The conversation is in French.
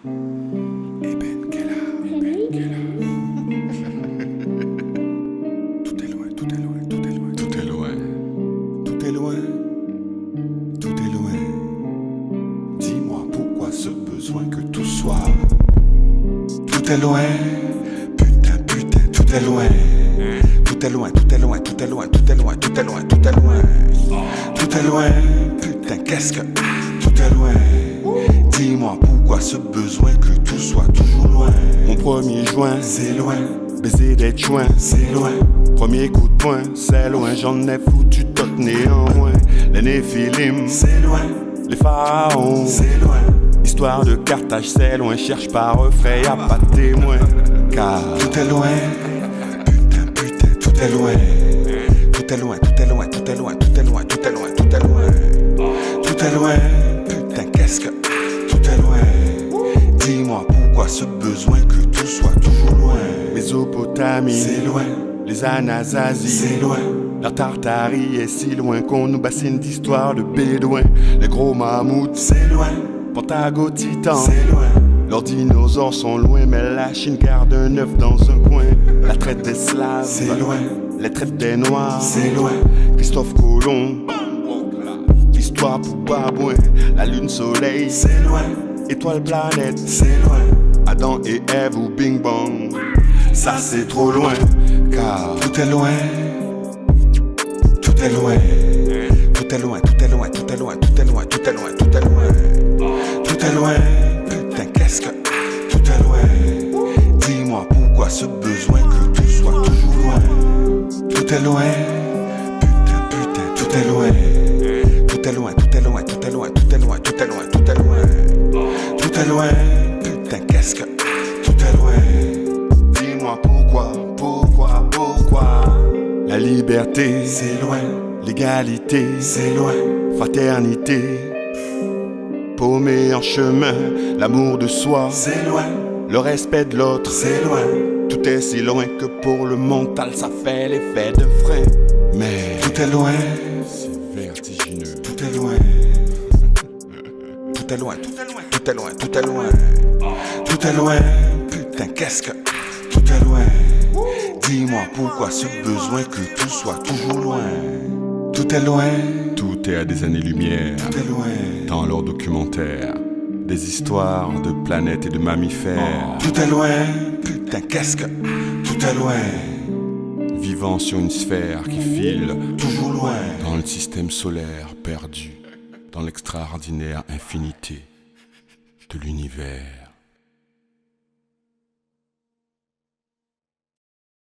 Eben Kella. Tout est loin, tout est loin, tout est loin, tout est loin. Tout est loin, tout est loin. Dis-moi pourquoi ce besoin que tout soit. Tout est loin, putain, putain, tout est loin. Tout est loin, tout est loin, tout est loin, tout est loin, tout est loin, tout est loin. Tout est loin, putain, qu'est-ce que tout est loin. Dis-moi pourquoi ce besoin que tout soit toujours loin. Mon premier joint, C'est loin, baiser d'être joint, c'est loin. premier coup de poing, c'est loin, j'en ai foutu tot néanmoins. Les Néphilim, C'est loin, les pharaons, c'est loin. histoire de Carthage, c'est loin, cherche pas refrain, y'a pas de témoin. Car Tout est loin, putain, putain, tout est loin. Tout est loin, tout est loin, tout est loin, tout est loin, tout est loin, tout est loin. Tout est loin, putain, qu'est-ce que tout est loin. Dis-moi pourquoi ce besoin que tout soit toujours loin. Mésopotamie, C'est loin, les Anasazi, c'est loin. la Tartarie est si loin qu'on nous bassine d'histoires de bédouins. Les gros mammouths, C'est loin, Pentago Titan, c'est loin. leurs dinosaures sont loin, mais la Chine garde un œuf dans un coin. La traite des Slaves, C'est loin, les traites des Noirs, c'est loin. Christophe Colomb, histoire pour babouin, la lune soleil, C'est loin, étoile planète, c'est loin. Adam et Ève ou Bing Bang. Ça c'est trop loin, car Tout est loin, tout est loin. Tout est loin, tout est loin, tout est loin, tout est loin, tout est loin, tout est loin. Tout est loin, putain, qu'est-ce que tout est loin. Dis-moi pourquoi ce besoin que tout soit toujours loin. Tout est loin, putain, putain, tout est loin. Tout est loin, tout est loin, tout est loin, tout est loin, tout est loin, tout est loin. Tout est loin, putain, qu'est-ce que tout est loin. dis-moi pourquoi, la liberté, C'est loin, l'égalité, c'est loin. fraternité, paumé en chemin, l'amour de soi, C'est loin, le respect de l'autre, c'est loin. tout est si loin que pour le mental ça fait l'effet de frein. Mais Tout est loin, c'est vertigineux. tout est loin. Tout est loin, tout est loin, tout est loin, tout est loin. Tout est loin, putain, qu'est-ce que tout est loin. Dis-moi pourquoi ce besoin que tout soit toujours loin. Tout est loin, Tout est à des années-lumière tout est loin. dans leurs documentaires, des histoires de planètes et de mammifères, Tout est loin, putain, qu'est-ce que tout est loin. vivant sur une sphère qui file Toujours loin, dans le système solaire perdu, dans l'extraordinaire infinité de l'univers.